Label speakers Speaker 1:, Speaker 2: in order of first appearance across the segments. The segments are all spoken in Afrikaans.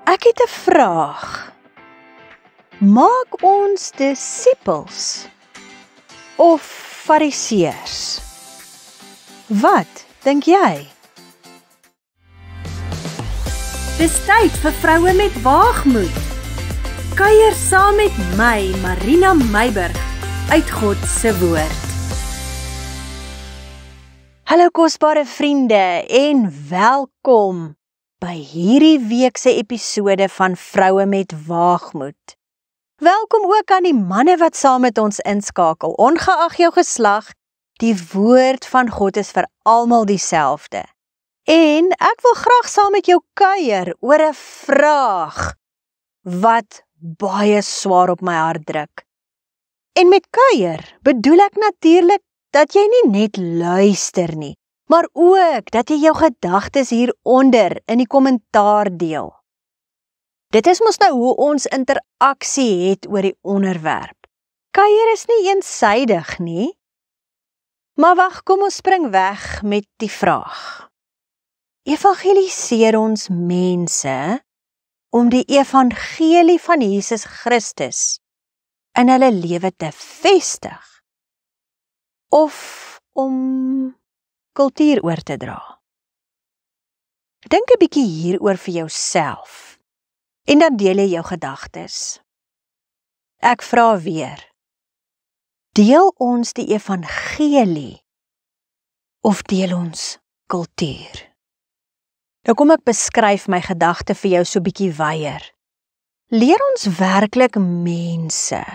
Speaker 1: Ek het 'n vraag. Maak ons disippels of fariseërs? Wat dink jy?
Speaker 2: Dis tyd vir vroue met waagmoed. Kuier saam met my, Marina Meiburg, uit God se woord.
Speaker 1: Hallo kosbare vriende en welkom by hierdie week se episode van Vroue met Waagmoed. Welkom ook aan die manne wat saam met ons inskakel. Ongeag jou geslag, die woord van God is vir almal dieselfde. En ek wil graag saam met jou kuier oor 'n vraag wat baie swaar op my hart druk. En met kuier bedoel ek natuurlik dat jy nie net luister nie, maar ook dat jy jou gedagtes hieronder in die kommentaar deel. Dit is mos nou hoe ons interaksie het oor die onderwerp. Kuier is nie eensydig nie, maar wag, kom ons spring weg met die vraag. Evangeliseer ons mense om die evangelie van Jesus Christus in hulle lewe te vestig of om kultuur oor te dra? Dink 'n bietjie hieroor vir jouself en dan deel jy jou gedagtes. Ek vra weer, deel ons die evangelie of deel ons kultuur? Nou kom ek beskryf my gedagte vir jou so bietjie wyer. Leer ons werklik mense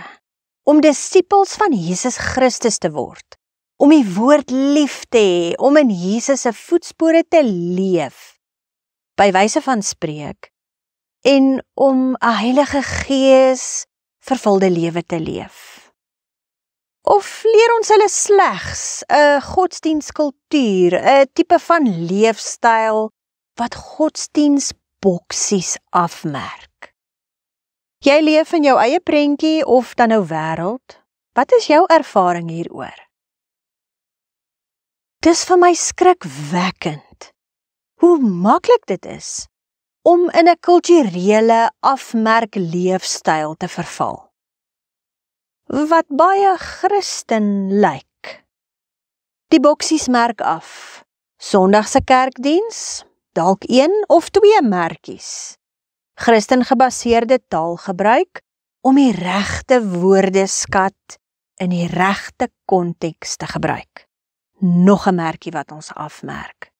Speaker 1: om disippels van Jesus Christus te word, om die woord lief te hê, om in Jesus se voetspore te leef, by wyse van spreek, en om 'n Heilige Gees vervulde lewe te leef? Of leer ons hulle slegs 'n godsdienskultuur, 'n tipe van leefstyl wat godsdiensboksies afmerk? Jy leef in jou eie prentjie of dan nou wêreld? Wat is jou ervaring hieroor? Dis vir my skrikwekkend hoe maklik dit is om in 'n kulturele afmerk leefstyl te verval, wat baie Christen lyk. Die boksies merk af, Sondagse kerkdiens, dalk 1 of 2 merkies. Christen gebaseerde taalgebruik om die regte woordeskat in die regte konteks te gebruik. Nog 'n merkie wat ons afmerk.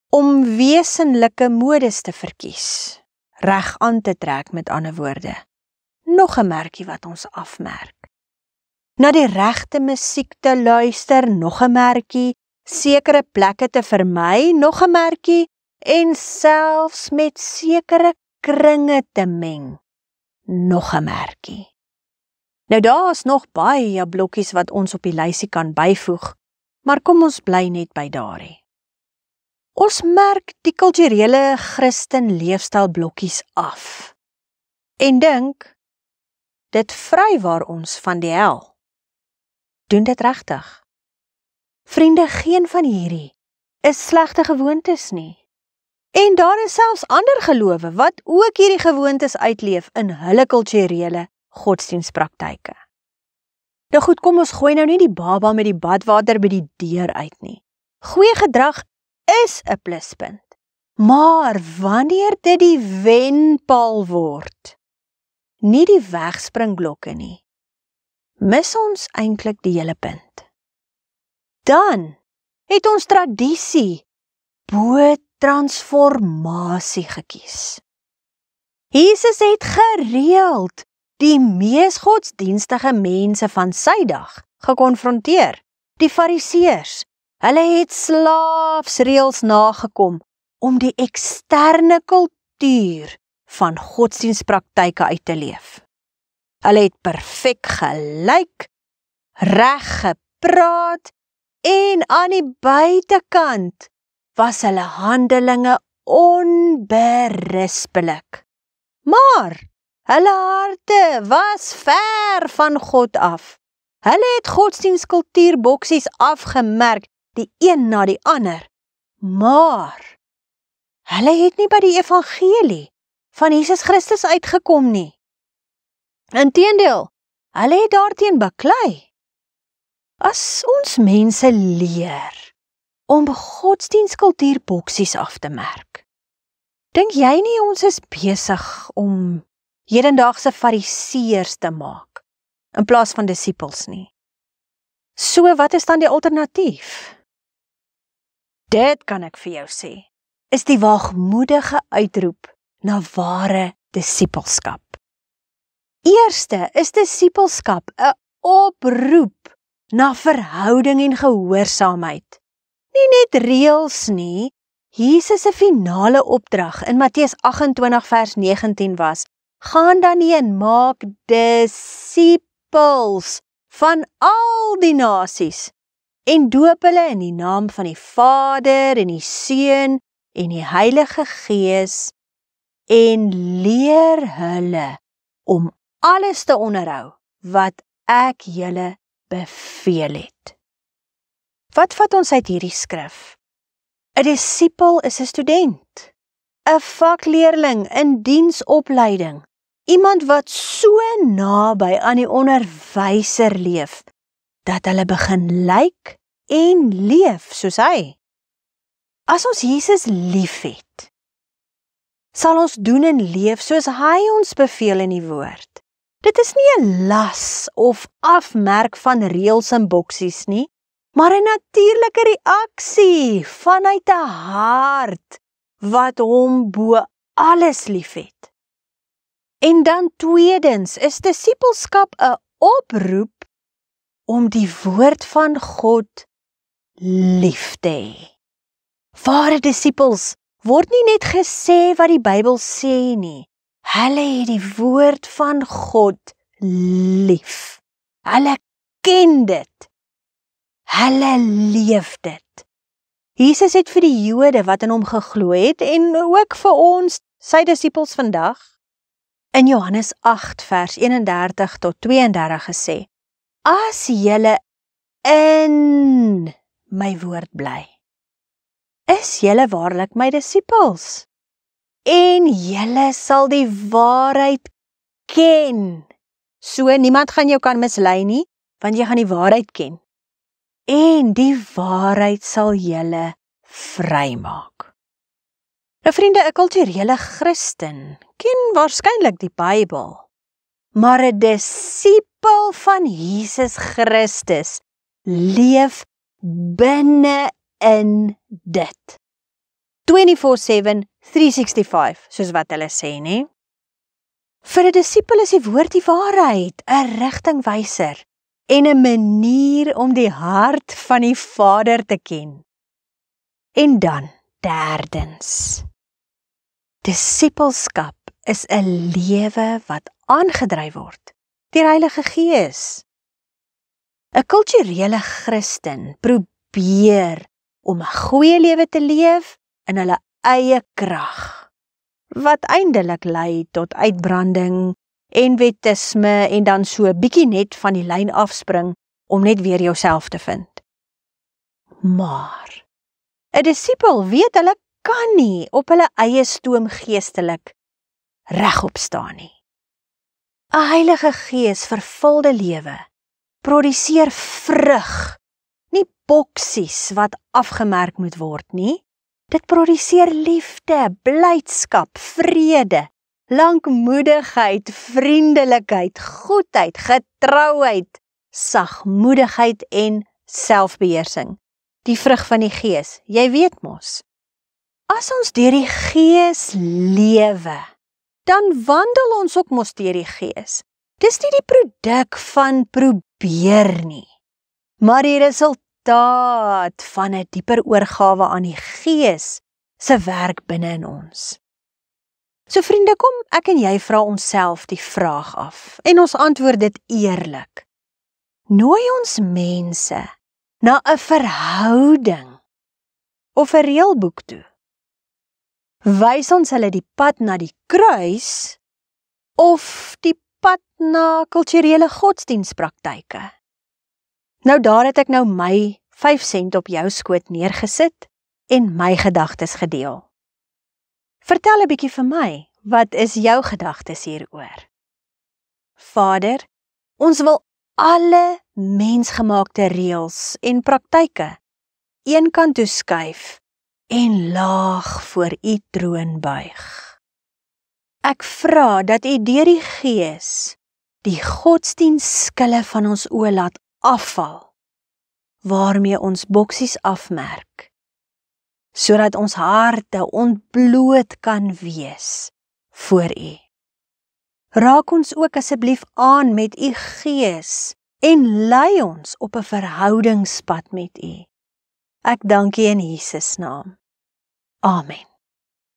Speaker 1: Om wesenlike modes te verkies, reg aan te trek met ander woorde. Nog 'n merkie wat ons afmerk. Na die regte musiek te luister, nog 'n merkie. Sekere plekke te vermy, nog 'n merkie. En selfs met sekere kringe te meng, nog 'n merkie. Nou daar is nog baie blokkies wat ons op die lysie kan byvoeg, maar kom ons bly net by daardie. Ons merk die kulturele Christen leefstyl blokkies af en dink, dit vrywaar ons van die hel. Doen dit regtig? Vriende, geen van hierdie is slegte gewoontes nie. En daar is selfs ander gelowe wat ook hierdie gewoontes uitleef in hulle kulturele godsdienspraktyke. Nou goed, kom ons gooi nou nie die baba met die badwater by die deur uit nie. Goeie gedrag is 'n pluspunt, maar wanneer dit die wenpaal word, nie die wegspringblokke nie, mis ons eintlik die hele punt. Dan het ons tradisie bo transformasie gekies. Jesus het gereeld die mees godsdienstige mense van sy dag gekonfronteer, die fariseërs. Hulle het slaafsreëls nagekom om die eksterne kultuur van godsdienspraktyke uit te leef. Hulle het perfek gelyk, reg gepraat en aan die buitekant was hulle handelinge onberispelik. Maar hulle harte was ver van God af. Hulle het godsdienstkultuurboksies afgemerk, die een na die ander. Maar hulle het nie by die evangelie van Jesus Christus uitgekom nie. Inteendeel, hulle het daarteen baklei. As ons mense leer om godsdienstkultuurboksies af te merk, dink jy nie ons is besig om hedendaagse fariseërs te maak, in plaas van disippels nie? So wat is dan die alternatief? Dit kan ek vir jou sê, is die waagmoedige uitroep na ware disippelskap. Eerste is disippelskap 'n oproep na verhouding en gehoorsaamheid. Nie net reëls nie, Jesus se finale opdrag in Matteus 28 vers 19 was: gaan dan heen, maak disippels van al die nasies en doop hulle in die naam van die Vader en die Seun en die Heilige Gees en leer hulle om alles te onderhou wat ek julle beveel het. Wat vat ons uit hierdie skrif? 'n Disipel is 'n student, 'n vakleerling in diensopleiding, iemand wat so naby aan die onderwyser leef, dat hulle begin lyk en leef soos hy. As ons Jesus liefhet, sal ons doen en leef soos hy ons beveel in die woord. Dit is nie 'n las of afmerk van reëls en boksies nie, maar 'n natuurlike reaksie vanuit 'n hart wat hom bo alles liefhet. En dan tweedens is disippelskap 'n oproep om die woord van God lief te hê. Ware disippels word nie net gesê wat die Bybel sê nie. Hulle het die woord van God lief. Hulle ken dit. Hulle leef dit. Jesus het vir die Jode wat in hom geglo het en ook vir ons, sy disippels vandag, in Johannes 8 vers 31 tot 32 gesê: as julle in my woord bly, is julle waarlik my disippels, en julle sal die waarheid ken. So niemand gaan jou kan mislei nie, want jy gaan die waarheid ken. En die waarheid sal julle vrymaak. Nou vriende, 'n kulturele Christen ken waarskynlik die Bybel, maar 'n disipel van Jesus Christus leef binne in dit. 24/7, 365, soos wat hulle sê, nie? Vir 'n disipel is die woord die waarheid, 'n rigtingwyser en 'n manier om die hart van die Vader te ken. En dan, derdens, disipelskap is 'n lewe wat aangedryf word deur Heilige Gees. 'n Kulturele Christen probeer om 'n goeie lewe te leef in hulle eie krag, wat eindelik lei tot uitbranding, enwetisme en dan so bietjie net van die lyn afspring om net weer jouself te vind. Maar 'n disipel weet hulle kan nie op hulle eie stoom geestelik regop staan nie. 'n Heilige Gees vervulde lewe produseer vrug, nie boksies wat afgemerk moet word nie. Dit produseer liefde, blydskap, vrede, lankmoedigheid, vriendelikheid, goedheid, getrouheid, sagmoedigheid en selfbeheersing. Die vrug van die Gees, jy weet mos. As ons deur die Gees lewe, dan wandel ons ook mos deur die Gees. Dis nie die produk van probeer nie, maar die resultaat van 'n dieper oorgawe aan die Gees se werk binne in ons. So vriende, kom ek en jy vra onsself die vraag af en ons antwoord dit eerlik. Nooi ons mense na 'n verhouding of 'n reëlboek toe? Wys ons hulle die pad na die kruis of die pad na kulturele godsdienspraktyke? Nou daar het ek nou my 5 sent op jou skoot neergesit en my gedagtes gedeel. Vertel 'n bietjie vir my, Wat is jou gedagtes hieroor? Vader, ons wil alle mensgemaakte reëls en praktyke eenkant toe skuif en laag voor U troon buig. Ek vra dat U deur die Gees die godsdienstskille van ons oë laat afval, waarmee ons boksies afmerk, sodat ons harte ontbloot kan wees voor U. Raak ons ook asseblief aan met U Gees en lei ons op 'n verhoudingspad met U. Ek dank U in Jesus naam. Amen.